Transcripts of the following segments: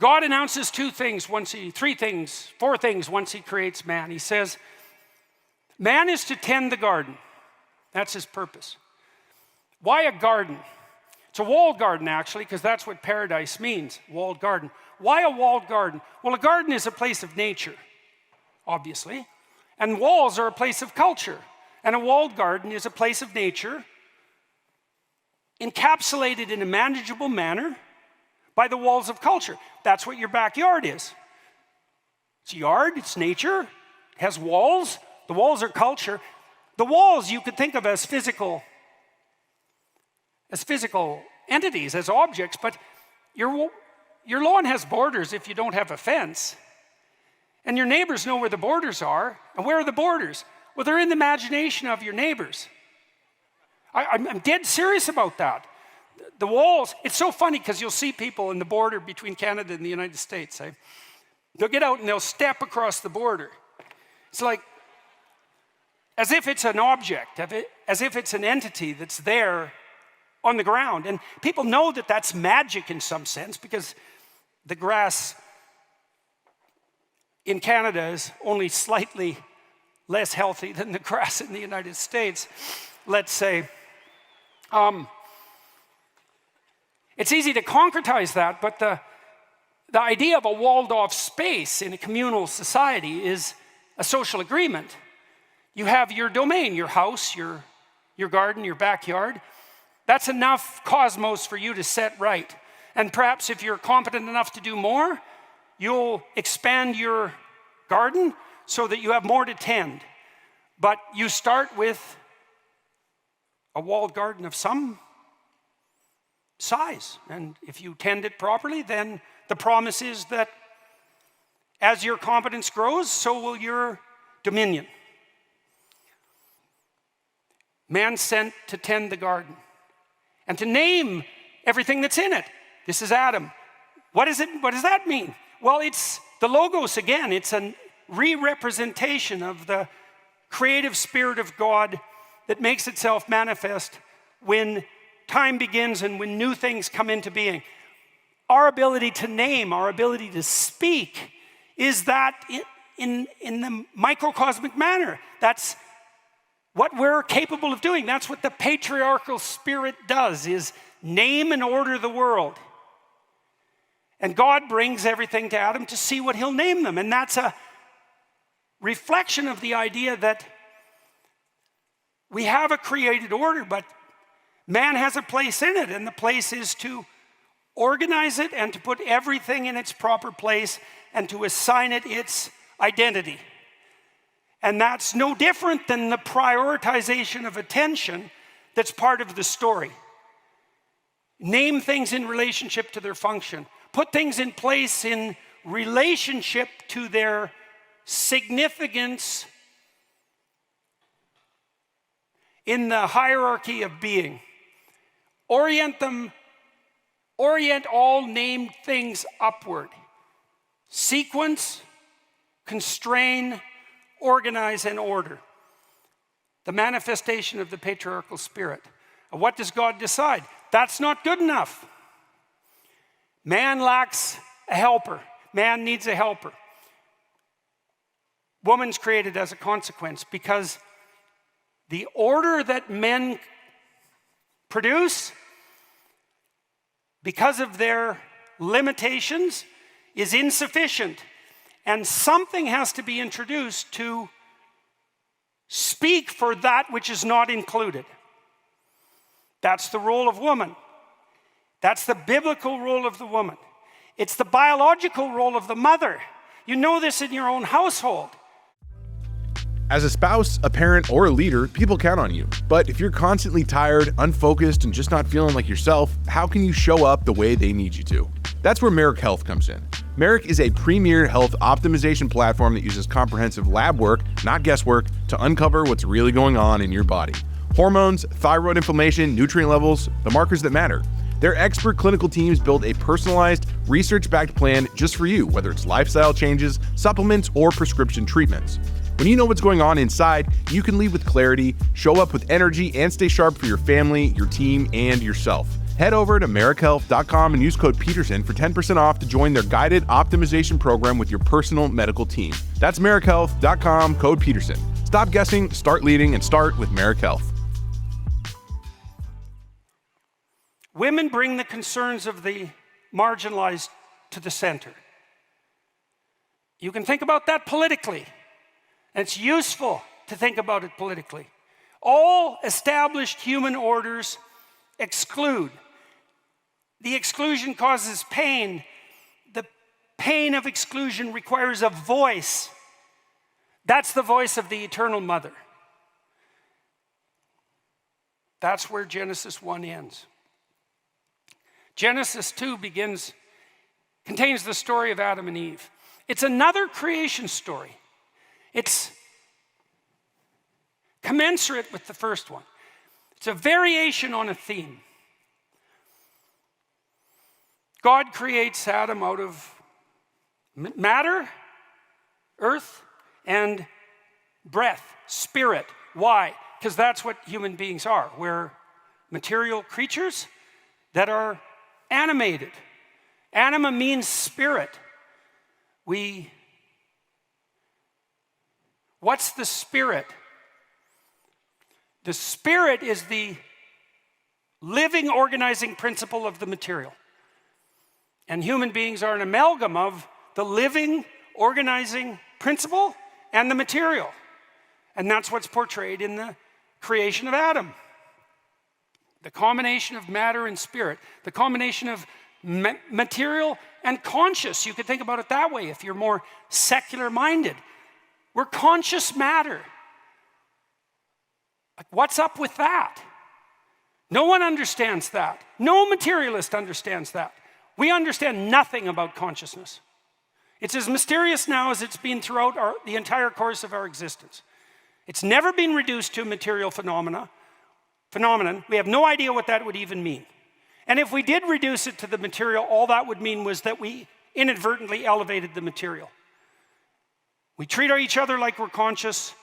God announces four things once he creates man. He says, man is to tend the garden. That's his purpose. Why a garden? It's a walled garden, actually, because that's what paradise means, walled garden. Why a walled garden? Well, a garden is a place of nature, obviously, and walls are a place of culture. And a walled garden is a place of nature encapsulated in a manageable manner by the walls of culture. That's what your backyard is. It's a yard, it's nature, it has walls. The walls are culture. The walls you could think of as physical entities, as objects, but your lawn has borders if you don't have a fence. And your neighbors know where the borders are. And where are the borders? Well, they're in the imagination of your neighbors. I'm dead serious about that. The walls, it's so funny because you'll see people in the border between Canada and the United States. They'll get out and they'll step across the border. It's like, as if it's an object, as if it's an entity that's there on the ground. And people know that that's magic in some sense because the grass in Canada is only slightly less healthy than the grass in the United States, let's say. It's easy to concretize that, but the idea of a walled-off space in a communal society is a social agreement. You have your domain, your house, your garden, your backyard. That's enough cosmos for you to set right. And perhaps if you're competent enough to do more, you'll expand your garden so that you have more to tend. But you start with a walled garden of some size. And if you tend it properly, then the promise is that as your competence grows, so will your dominion. Man sent to tend the garden and to name everything that's in it. This is Adam. What is it? What does that mean? Well, it's the Logos again. It's a re-representation of the creative spirit of God that makes itself manifest when time begins and when new things come into being. Our ability to name, our ability to speak is that in the microcosmic manner. That's what we're capable of doing. That's what the patriarchal spirit does, is name and order the world. And God brings everything to Adam to see what he'll name them. And that's a reflection of the idea that we have a created order, but man has a place in it, and the place is to organize it and to put everything in its proper place and to assign it its identity. And that's no different than the prioritization of attention that's part of the story. Name things in relationship to their function. Put things in place in relationship to their significance in the hierarchy of being. Orient all named things upward. Sequence, constrain, organize, and order. The manifestation of the patriarchal spirit. And what does God decide? That's not good enough. Man lacks a helper. Man needs a helper. Woman's created as a consequence because the order that men produce, because of their limitations, is insufficient. And something has to be introduced to speak for that which is not included. That's the role of woman. That's the biblical role of the woman. It's the biological role of the mother. You know this in your own household. As a spouse, a parent, or a leader, people count on you. But if you're constantly tired, unfocused, and just not feeling like yourself, how can you show up the way they need you to? That's where Merrick Health comes in. Merrick is a premier health optimization platform that uses comprehensive lab work, not guesswork, to uncover what's really going on in your body. Hormones, thyroid inflammation, nutrient levels, the markers that matter. Their expert clinical teams build a personalized, research-backed plan just for you, whether it's lifestyle changes, supplements, or prescription treatments. When you know what's going on inside, you can lead with clarity, show up with energy, and stay sharp for your family, your team, and yourself. Head over to MerrickHealth.com and use code Peterson for 10% off to join their guided optimization program with your personal medical team. That's MerrickHealth.com, code Peterson. Stop guessing, start leading, and start with Merrick Health. Women bring the concerns of the marginalized to the center. You can think about that politically, and it's useful to think about it politically. All established human orders exclude. The exclusion causes pain. The pain of exclusion requires a voice. That's the voice of the Eternal Mother. That's where Genesis 1 ends. Genesis 2 contains the story of Adam and Eve. It's another creation story. It's commensurate with the first one. It's a variation on a theme. God creates Adam out of matter, earth, and breath, spirit. Why? Because that's what human beings are. We're material creatures that are animated. Anima means spirit. What's the spirit? The spirit is the living, organizing principle of the material. And human beings are an amalgam of the living, organizing principle and the material. And that's what's portrayed in the creation of Adam. The combination of matter and spirit, the combination of material and conscious. You could think about it that way if you're more secular minded. We're conscious matter. Like, what's up with that? No one understands that. No materialist understands that. We understand nothing about consciousness. It's as mysterious now as it's been throughout the entire course of our existence. It's never been reduced to a material phenomenon. We have no idea what that would even mean. And if we did reduce it to the material, all that would mean was that we inadvertently elevated the material. We treat each other like we're conscious.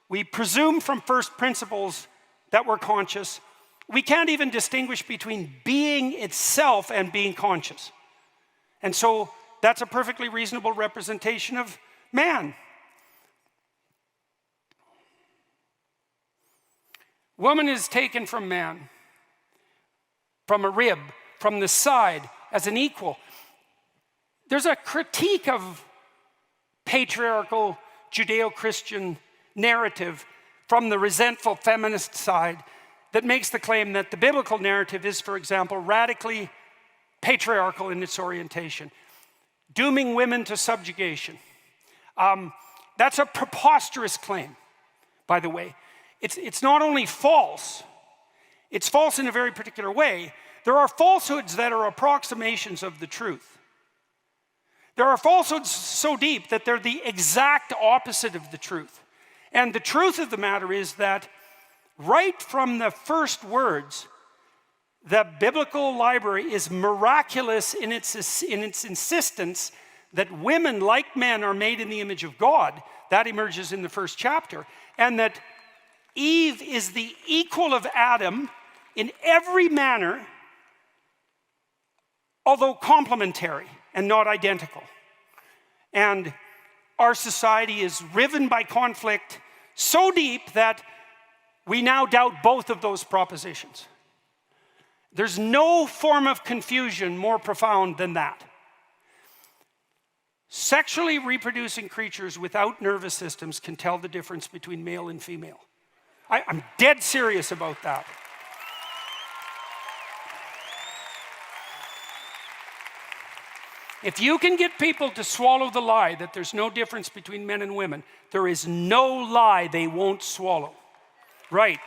We presume from first principles that we're conscious. We can't even distinguish between being itself and being conscious. And so that's a perfectly reasonable representation of man. Woman is taken from man, from a rib, from the side, as an equal. There's a critique of patriarchal Judeo-Christian narrative from the resentful feminist side that makes the claim that the biblical narrative is, for example, radically patriarchal in its orientation, dooming women to subjugation. That's a preposterous claim, by the way. It's not only false, it's false in a very particular way. There are falsehoods that are approximations of the truth. There are falsehoods so deep that they're the exact opposite of the truth. And the truth of the matter is that right from the first words, the biblical library is miraculous in its insistence that women, like men, are made in the image of God. That emerges in the first chapter. And that Eve is the equal of Adam in every manner, although complementary and not identical. And our society is riven by conflict so deep that we now doubt both of those propositions. There's no form of confusion more profound than that. Sexually reproducing creatures without nervous systems can tell the difference between male and female. I'm dead serious about that. If you can get people to swallow the lie that there's no difference between men and women, there is no lie they won't swallow. Right.